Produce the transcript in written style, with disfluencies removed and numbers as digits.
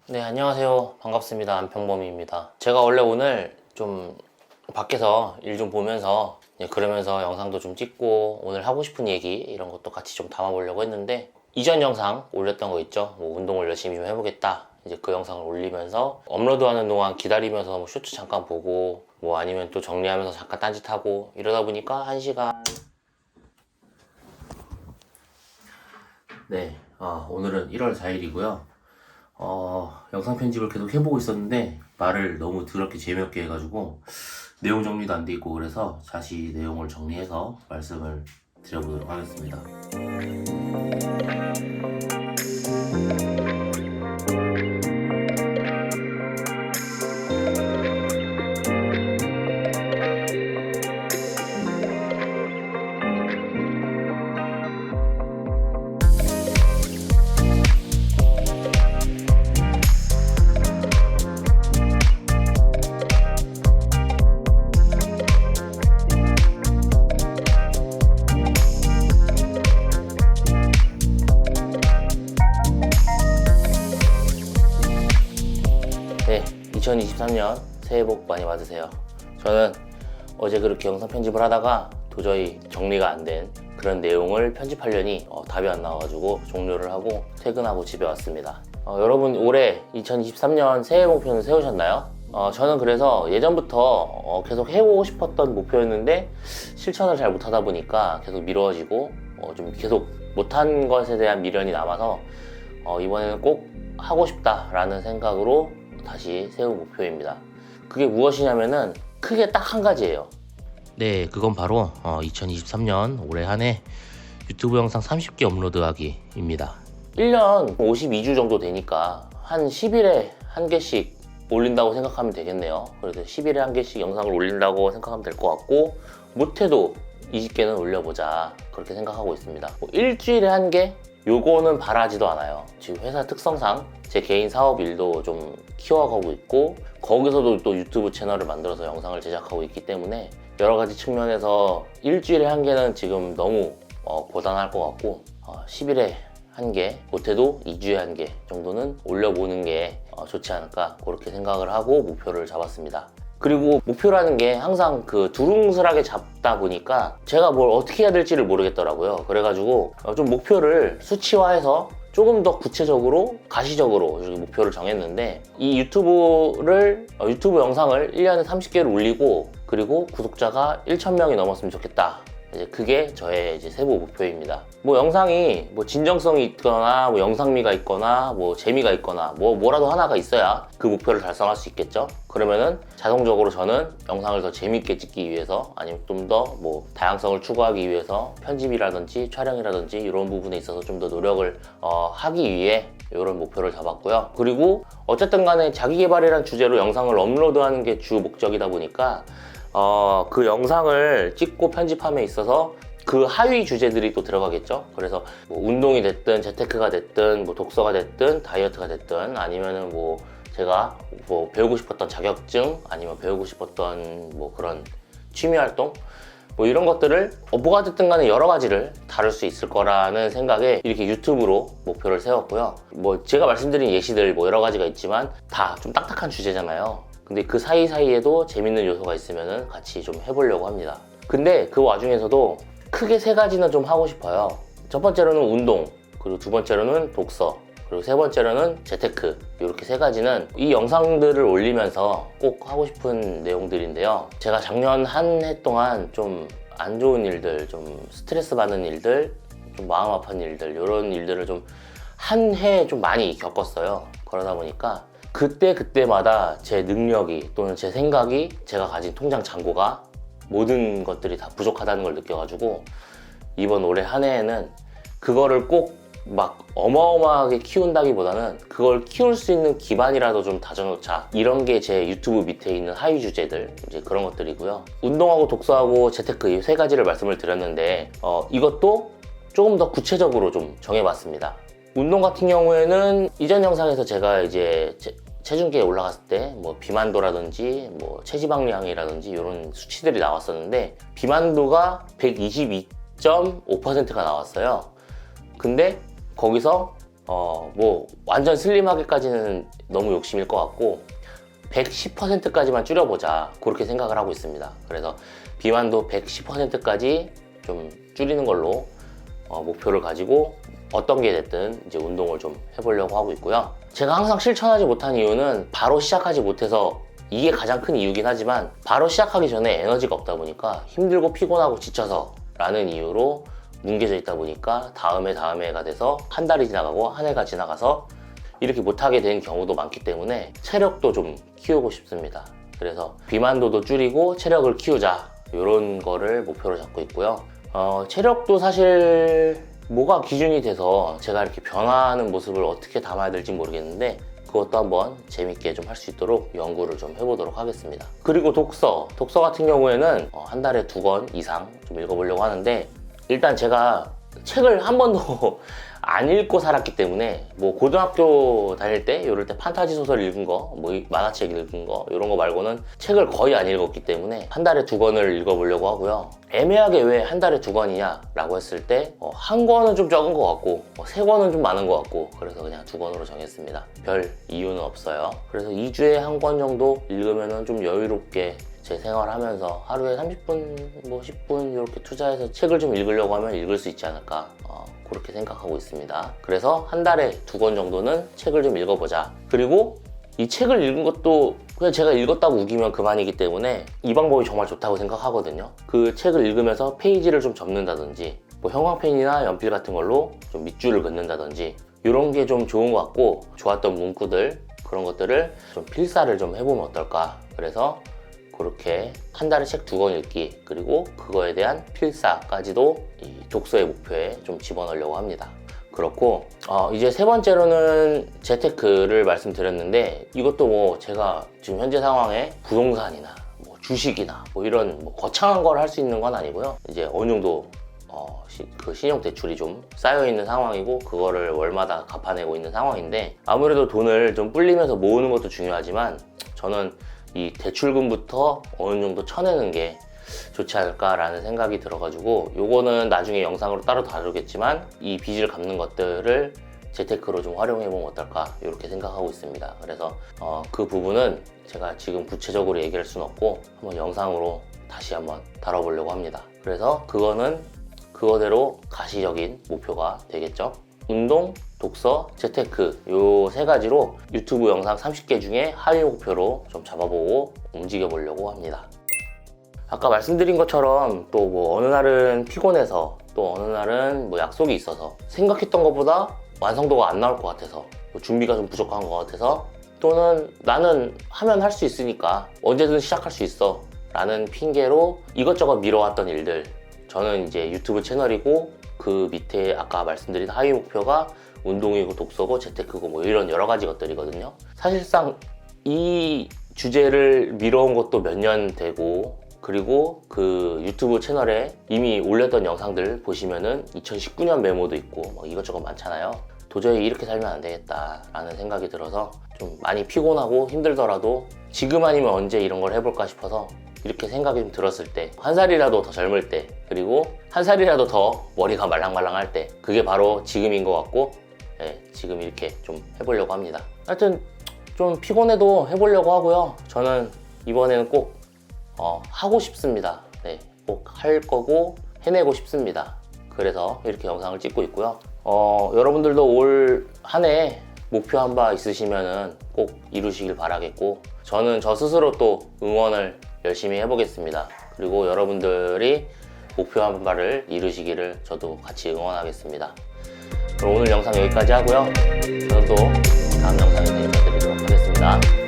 네, 안녕하세요. 반갑습니다. 안평범입니다. 제가 원래 오늘 좀 밖에서 일 좀 보면서 그러면서 영상도 좀 찍고 오늘 하고 싶은 얘기 이런 것도 같이 좀 담아보려고 했는데, 이전 영상 올렸던 거 있죠? 뭐 운동을 열심히 좀 해보겠다. 이제 그 영상을 올리면서 업로드하는 동안 기다리면서 뭐 쇼츠 잠깐 보고 뭐 아니면 또 정리하면서 잠깐 딴짓하고 이러다 보니까 1시간. 네, 오늘은 1월 4일이고요. 영상 편집을 계속 해보고 있었는데 말을 너무 더럽게 재미없게 해가지고 내용 정리도 안 돼 있고, 그래서 다시 내용을 정리해서 말씀을 드려보도록 하겠습니다. 네, 2023년 새해 복 많이 받으세요. 저는 어제 그렇게 영상 편집을 하다가 도저히 정리가 안 된 그런 내용을 편집하려니 답이 안 나와가지고 종료를 하고 퇴근하고 집에 왔습니다. 여러분, 올해 2023년 새해 목표는 세우셨나요? 저는 그래서 예전부터 계속 해보고 싶었던 목표였는데 실천을 잘 못하다 보니까 계속 미뤄지고 좀 계속 못한 것에 대한 미련이 남아서 이번에는 꼭 하고 싶다라는 생각으로 다시 세운 목표입니다. 그게 무엇이냐면은 크게 딱 한 가지예요. 네, 그건 바로 2023년 올해 한 해 유튜브 영상 30개 업로드하기입니다. 1년 52주 정도 되니까 한 10일에 한 개씩 올린다고 생각하면 되겠네요. 그래서 10일에 한 개씩 영상을 올린다고 생각하면 될 것 같고, 못해도 20개는 올려보자 그렇게 생각하고 있습니다. 일주일에 한 개? 요거는 바라지도 않아요. 지금 회사 특성상 제 개인 사업 일도 좀 키워가고 있고, 거기서도 또 유튜브 채널을 만들어서 영상을 제작하고 있기 때문에 여러 가지 측면에서 일주일에 한 개는 지금 너무 고단할 것 같고, 10일에 한 개, 못해도 2주에 한 개 정도는 올려보는 게 좋지 않을까 그렇게 생각을 하고 목표를 잡았습니다. 그리고 목표라는 게 항상 그 두루뭉술하게 잡다 보니까 제가 뭘 어떻게 해야 될지를 모르겠더라고요. 그래가지고 좀 목표를 수치화해서 조금 더 구체적으로 가시적으로 목표를 정했는데, 이 유튜브 영상을 1년에 30개를 올리고, 그리고 구독자가 1,000명이 넘었으면 좋겠다. 이제 그게 저의 이제 세부 목표입니다. 뭐 영상이 뭐 진정성이 있거나 뭐 영상미가 있거나 뭐 재미가 있거나 뭐라도 하나가 있어야 그 목표를 달성할 수 있겠죠. 그러면은 자동적으로 저는 영상을 더 재밌게 찍기 위해서, 아니면 좀 더 뭐 다양성을 추구하기 위해서 편집이라든지 촬영이라든지 이런 부분에 있어서 좀 더 노력을 하기 위해 이런 목표를 잡았고요. 그리고 어쨌든 간에 자기계발이라는 주제로 영상을 업로드하는 게 주 목적이다 보니까 그 영상을 찍고 편집함에 있어서 그 하위 주제들이 또 들어가겠죠. 그래서 뭐 운동이 됐든 재테크가 됐든 뭐 독서가 됐든 다이어트가 됐든, 아니면은 뭐 제가 뭐 배우고 싶었던 자격증, 아니면 배우고 싶었던 뭐 그런 취미 활동, 뭐 이런 것들을 뭐가 됐든 간에 여러 가지를 다룰 수 있을 거라는 생각에 이렇게 유튜브로 목표를 세웠고요. 뭐 제가 말씀드린 예시들 뭐 여러 가지가 있지만 다 좀 딱딱한 주제잖아요. 근데 그 사이사이에도 재밌는 요소가 있으면 같이 좀 해보려고 합니다. 근데 그 와중에서도 크게 3가지는 좀 하고 싶어요. 첫 번째로는 운동, 그리고 두 번째로는 독서, 그리고 세 번째로는 재테크. 이렇게 3가지는 이 영상들을 올리면서 꼭 하고 싶은 내용들인데요. 제가 작년 한 해 동안 좀 안 좋은 일들, 좀 스트레스 받는 일들, 좀 마음 아픈 일들, 이런 일들을 좀 한 해에 좀 많이 겪었어요. 그러다 보니까 그때마다 제 능력이 또는 제 생각이, 제가 가진 통장 잔고가 모든 것들이 다 부족하다는 걸 느껴가지고, 이번 올해 한 해에는 그거를 꼭 막 어마어마하게 키운다기보다는 그걸 키울 수 있는 기반이라도 좀 다져놓자, 이런 게 제 유튜브 밑에 있는 하위 주제들, 이제 그런 것들이고요. 운동하고 독서하고 재테크 이 3가지를 말씀을 드렸는데 이것도 조금 더 구체적으로 좀 정해봤습니다. 운동 같은 경우에는 이전 영상에서 제가 이제 체중계에 올라갔을 때 뭐 비만도라든지 뭐 체지방량이라든지 이런 수치들이 나왔었는데, 비만도가 122.5%가 나왔어요. 근데 거기서 뭐 완전 슬림하게까지는 너무 욕심일 것 같고 110%까지만 줄여보자 그렇게 생각을 하고 있습니다. 그래서 비만도 110%까지 좀 줄이는 걸로 목표를 가지고 어떤 게 됐든 이제 운동을 좀 해보려고 하고 있고요. 제가 항상 실천하지 못한 이유는 바로 시작하지 못해서, 이게 가장 큰 이유긴 하지만 바로 시작하기 전에 에너지가 없다 보니까, 힘들고 피곤하고 지쳐서 라는 이유로 뭉개져 있다 보니까 다음해가 돼서 한 달이 지나가고 한 해가 지나가서 이렇게 못하게 된 경우도 많기 때문에 체력도 좀 키우고 싶습니다. 그래서 비만도도 줄이고 체력을 키우자, 이런 거를 목표로 잡고 있고요. 체력도 사실 뭐가 기준이 돼서 제가 이렇게 변화하는 모습을 어떻게 담아야 될지 모르겠는데, 그것도 한번 재밌게 좀 할 수 있도록 연구를 좀 해보도록 하겠습니다. 그리고 독서 같은 경우에는 한 달에 2권 이상 좀 읽어보려고 하는데, 일단 제가 책을 한 번도 안 읽고 살았기 때문에, 뭐 고등학교 다닐 때 이럴 때 판타지 소설 읽은 거, 뭐 만화책 읽은 거 이런 거 말고는 책을 거의 안 읽었기 때문에 한 달에 2권을 읽어보려고 하고요. 애매하게 왜 한 달에 2권이냐 라고 했을 때 한 권은 좀 적은 것 같고 3권은 좀 많은 것 같고, 그래서 그냥 2권으로 정했습니다. 별 이유는 없어요. 그래서 2주에 한 권 정도 읽으면 좀 여유롭게 제 생활하면서 하루에 30분, 뭐 10분 이렇게 투자해서 책을 좀 읽으려고 하면 읽을 수 있지 않을까, 그렇게 생각하고 있습니다. 그래서 한 달에 2권 정도는 책을 좀 읽어보자. 그리고 이 책을 읽은 것도 그냥 제가 읽었다고 우기면 그만이기 때문에 이 방법이 정말 좋다고 생각하거든요. 그 책을 읽으면서 페이지를 좀 접는다든지, 뭐 형광펜이나 연필 같은 걸로 좀 밑줄을 긋는다든지, 이런 게 좀 좋은 것 같고, 좋았던 문구들, 그런 것들을 좀 필사를 좀 해보면 어떨까. 그래서 그렇게 한 달에 책 2권 읽기, 그리고 그거에 대한 필사까지도 이 독서의 목표에 좀 집어넣으려고 합니다. 그렇고 이제 세 번째로는 재테크를 말씀드렸는데, 이것도 뭐 제가 지금 현재 상황에 부동산이나 뭐 주식이나 뭐 이런 뭐 거창한 걸 할 수 있는 건 아니고요. 이제 어느 정도 그 신용 대출이 좀 쌓여 있는 상황이고, 그거를 월마다 갚아내고 있는 상황인데, 아무래도 돈을 좀 불리면서 모으는 것도 중요하지만 저는 이 대출금부터 어느 정도 쳐내는 게 좋지 않을까라는 생각이 들어가지고, 요거는 나중에 영상으로 따로 다루겠지만 이 빚을 갚는 것들을 재테크로 좀 활용해보면 어떨까, 이렇게 생각하고 있습니다. 그래서 그 부분은 제가 지금 구체적으로 얘기할 수는 없고 한번 영상으로 다시 한번 다뤄보려고 합니다. 그래서 그거는 그거대로 가시적인 목표가 되겠죠. 운동, 독서, 재테크, 요 3가지로 유튜브 영상 30개 중에 하위 목표로 좀 잡아보고 움직여 보려고 합니다. 아까 말씀드린 것처럼 또 뭐 어느 날은 피곤해서, 또 어느 날은 뭐 약속이 있어서, 생각했던 것보다 완성도가 안 나올 것 같아서, 뭐 준비가 좀 부족한 것 같아서, 또는 나는 하면 할 수 있으니까 언제든 시작할 수 있어 라는 핑계로 이것저것 미뤄왔던 일들, 저는 이제 유튜브 채널이고 그 밑에 아까 말씀드린 하위 목표가 운동이고 독서고 재테크고 뭐 이런 여러 가지 것들이거든요. 사실상 이 주제를 미뤄온 것도 몇 년 되고, 그리고 그 유튜브 채널에 이미 올렸던 영상들 보시면은 2019년 메모도 있고 막 이것저것 많잖아요. 도저히 이렇게 살면 안 되겠다 라는 생각이 들어서 좀 많이 피곤하고 힘들더라도 지금 아니면 언제 이런 걸 해볼까 싶어서, 이렇게 생각이 좀 들었을 때, 한 살이라도 더 젊을 때, 그리고 한 살이라도 더 머리가 말랑말랑할 때, 그게 바로 지금인 것 같고, 지금 이렇게 좀 해보려고 합니다. 하여튼 좀 피곤해도 해보려고 하고요. 저는 이번에는 꼭 하고 싶습니다. 꼭 할 거고 해내고 싶습니다. 그래서 이렇게 영상을 찍고 있고요. 여러분들도 올 한 해 목표한 바 있으시면은 꼭 이루시길 바라겠고, 저는 저 스스로 또 응원을 열심히 해보겠습니다. 그리고 여러분들이 목표한 바를 이루시기를 저도 같이 응원하겠습니다. 그럼 오늘 영상 여기까지 하고요. 저는 또 다음 영상에서 인사드리도록 하겠습니다.